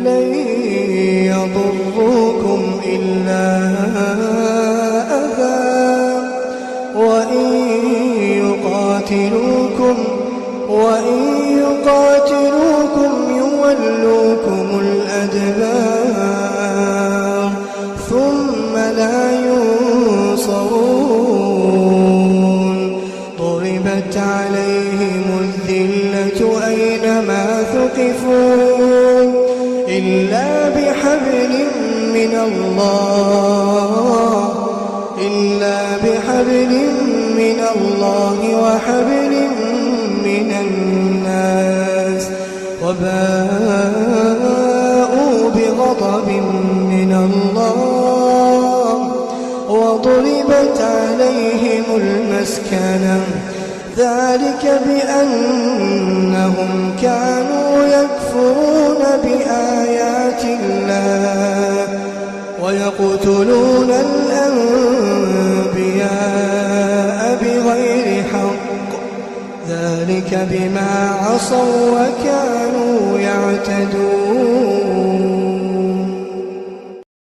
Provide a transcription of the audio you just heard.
لن يضروكم إلا أذى وإن يقاتلوكم يولوكم الأدبار ثم لا ينصرون ضربت عليهم الذلة أينما ثقفوا إلا بحبل من الله وحبل من الناس وباءوا بغضب من الله وضربت عليهم المسكنة ذلك بأنهم كانوا يكفرون بآيات الله ويقتلون الأنبياء بغير حق ذلك بما عصوا وكانوا يعتدون